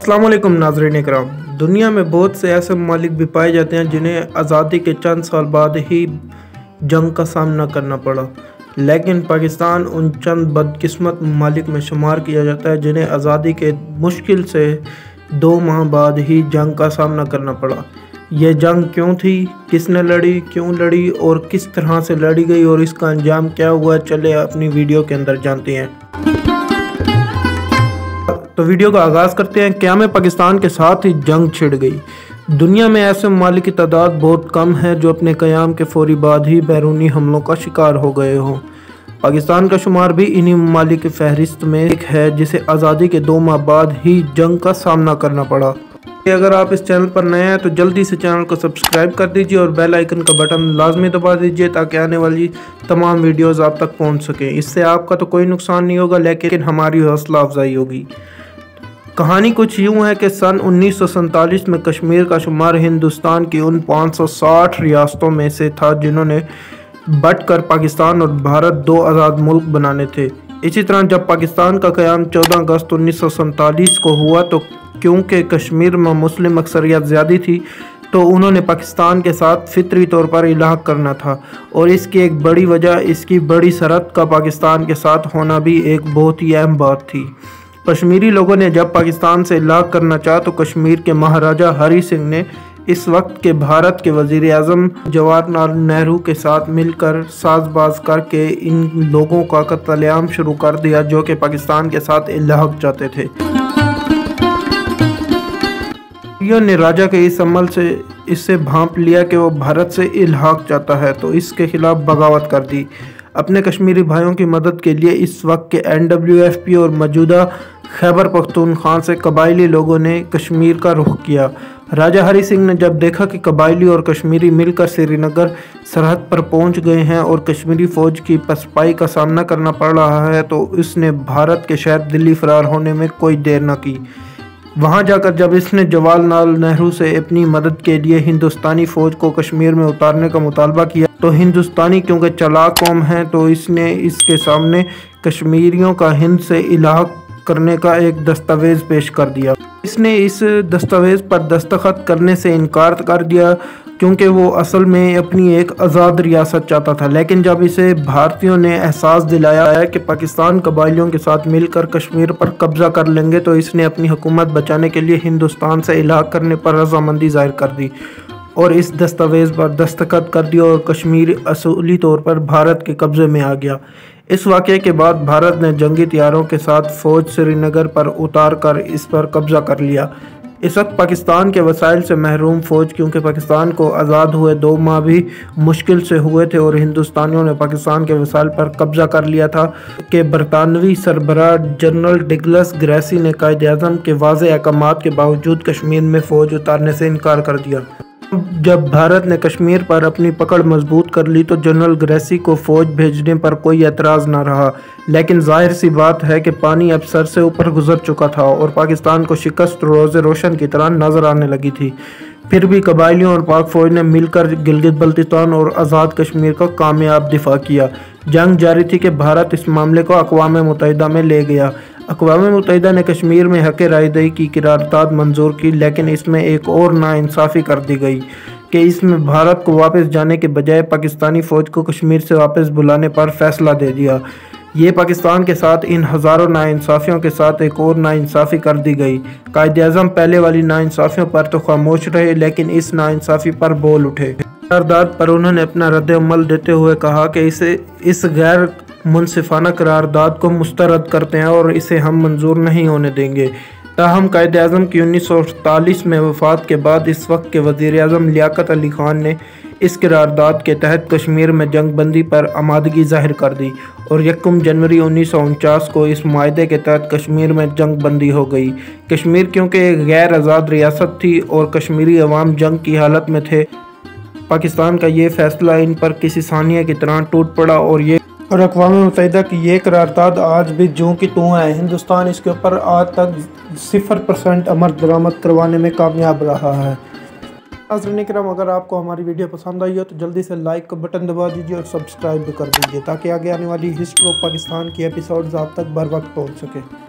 अस्सलाम वालेकुम नाज़रीन इकराम। दुनिया में बहुत से ऐसे ममालिक भी पाए जाते हैं जिन्हें आज़ादी के चंद साल बाद ही जंग का सामना करना पड़ा, लेकिन पाकिस्तान उन चंद बदकिस्मत ममालिक में शुमार किया जाता है जिन्हें आज़ादी के मुश्किल से 2 माह बाद ही जंग का सामना करना पड़ा। यह जंग क्यों थी, किसने लड़ी, क्यों लड़ी और किस तरह से लड़ी गई और इसका अंजाम क्या हुआ, चले अपनी वीडियो के अंदर जानते हैं। तो वीडियो का आगाज़ करते हैं। क़याम पाकिस्तान के साथ ही जंग छिड़ गई। दुनिया में ऐसे ममालिक की तादाद बहुत कम है जो अपने क़याम के फौरी बाद ही बैरूनी हमलों का शिकार हो गए हों। पाकिस्तान का शुमार भी इन्हीं ममालिक की फहरिस्त में एक है जिसे आज़ादी के 2 माह बाद ही जंग का सामना करना पड़ा। अगर आप इस चैनल पर नए हैं तो जल्दी से चैनल को सब्सक्राइब कर दीजिए और बेल आइकन का बटन लाजमी दबा दीजिए ताकि आने वाली तमाम वीडियोज़ आप तक पहुँच सकें। इससे आपका तो कोई नुकसान नहीं होगा लेकिन हमारी हौसला अफजाई होगी। कहानी कुछ यूँ है कि सन 1947 में कश्मीर का शुमार हिंदुस्तान की उन 560 रियासतों में से था जिन्होंने बंटकर पाकिस्तान और भारत 2 आज़ाद मुल्क बनाने थे। इसी तरह जब पाकिस्तान का क़याम 14 अगस्त 1947 को हुआ तो क्योंकि कश्मीर में मुस्लिम अक्सरियत ज़्यादा थी तो उन्होंने पाकिस्तान के साथ फितरी तौर पर इलाक़ करना था और इसकी एक बड़ी वजह इसकी बड़ी सरहद का पाकिस्तान के साथ होना भी एक बहुत ही अहम बात थी। कश्मीरी लोगों ने जब पाकिस्तान से इलाक़ करना चाहा तो कश्मीर के महाराजा हरी सिंह ने इस वक्त के भारत के वज़ीर आज़म जवाहरलाल नेहरू के साथ मिलकर साजबाज करके इन लोगों का कत्लेआम शुरू कर दिया जो कि पाकिस्तान के साथ इलाक़ चाहते थे। ने राजा के इस अमल से इससे भांप लिया कि वो भारत से इल्हाक चाहता है तो इसके खिलाफ बगावत कर दी। अपने कश्मीरी भाइयों की मदद के लिए इस वक्त के NWFP और मौजूदा खैबर पख्तूनख्वा से कबायली लोगों ने कश्मीर का रुख किया। राजा हरी सिंह ने जब देखा कि कबायली और कश्मीरी मिलकर श्रीनगर सरहद पर पहुंच गए हैं और कश्मीरी फ़ौज की पसपाई का सामना करना पड़ रहा है तो इसने भारत के शहर दिल्ली फरार होने में कोई देर न की। वहां जाकर जब इसने जवाहरलाल नेहरू से अपनी मदद के लिए हिंदुस्तानी फ़ौज को कश्मीर में उतारने का मुतालबा किया तो हिंदुस्तानी क्योंकि चालाक कौम है तो इसने इसके सामने कश्मीरियों का हिंद से इलाक़ करने का एक दस्तावेज़ पेश कर दिया। इसने इस दस्तावेज़ पर दस्तखत करने से इनकार कर दिया क्योंकि वो असल में अपनी एक आज़ाद रियासत चाहता था, लेकिन जब इसे भारतीयों ने एहसास दिलाया है कि पाकिस्तान कबायलियों के साथ मिलकर कश्मीर पर कब्ज़ा कर लेंगे तो इसने अपनी हुकूमत बचाने के लिए हिंदुस्तान से इलाक़ करने पर रज़ामंदी ज़ाहिर कर दी और इस दस्तावेज़ पर दस्तखत कर दिया और कश्मीर असूली तौर पर भारत के कब्ज़े में आ गया। इस वाक़े के बाद भारत ने जंगी तैयारों के साथ फ़ौज श्रीनगर पर उतार कर इस पर कब्ज़ा कर लिया। इस वक्त पाकिस्तान के वसाइल से महरूम फ़ौज क्योंकि पाकिस्तान को आज़ाद हुए 2 माह भी मुश्किल से हुए थे और हिंदुस्तानियों ने पाकिस्तान के वसाइल पर कब्ज़ा कर लिया था कि बरतानवी सरबराह जनरल डगलस ग्रेसी ने कायद-ए-आज़म के वाज़ेह अहकामात के बावजूद कश्मीर में फ़ौज उतारने से इनकार कर दिया। जब भारत ने कश्मीर पर अपनी पकड़ मजबूत कर ली तो जनरल ग्रेसी को फ़ौज भेजने पर कोई एतराज़ न रहा, लेकिन जाहिर सी बात है कि पानी अब सर से ऊपर गुजर चुका था और पाकिस्तान को शिकस्त रोज़े रोशन की तरह नज़र आने लगी थी। फिर भी कबायलियों और पाक फ़ौज ने मिलकर गिलगित बल्तिस्तान और आज़ाद कश्मीर का कामयाब दिफा किया। जंग जारी थी कि भारत इस मामले को अक़वाम मुत्तहिदा में ले गया। अक़वाम मुत्तहिदा ने कश्मीर में हक़ रायदही की करारदाद मंजूर की, लेकिन इसमें एक और नाइंसाफ़ी कर दी गई कि इसमें भारत को वापस जाने के बजाय पाकिस्तानी फ़ौज को कश्मीर से वापस बुलाने पर फ़ैसला दे दिया। ये पाकिस्तान के साथ इन हज़ारों नाइंसाफ़ियों के साथ एक और नाइंसाफ़ी कर दी गई। कायद-ए-आज़म पहले वाली नाइंसाफ़ियों पर तो खामोश रहे लेकिन इस नाइंसाफ़ी पर बोल उठे। करारदाद पर उन्होंने अपना रद्द-ए-अमल देते हुए कहा कि इस गैर मुनसिफाना करारदाद को मुस्तरद करते हैं और इसे हम मंजूर नहीं होने देंगे। ताहम कायद-ए-आज़म की 1948 में वफ़ात के बाद इस वक्त के वज़ीर आज़म लियाकत अली ख़ान ने इस करारदाद के तहत कश्मीर में जंग बंदी पर आमादगी ज़ाहिर कर दी और 1 जनवरी 1949 को इस मुआहदे के तहत कश्मीर में जंग बंदी हो गई। कश्मीर क्योंकि एक गैर आज़ाद रियासत थी और कश्मीरी अवाम जंग की हालत में थे, पाकिस्तान का ये फ़ैसला इन पर किसी सानिया की तरह टूट पड़ा और अक़वाम मुत्तहिदा की ये करारदाद आज भी जूं की तूं है। हिंदुस्तान इसके ऊपर आज तक 0% अमल दरामद करवाने में कामयाब रहा है। नाज़रीन इकराम, अगर आपको हमारी वीडियो पसंद आई हो तो जल्दी से लाइक का बटन दबा दीजिए और सब्सक्राइब भी कर दीजिए ताकि आगे आने वाली हिस्ट्री ऑफ पाकिस्तान की एपिसोड्स आप तक बर वक्त पहुँच सके।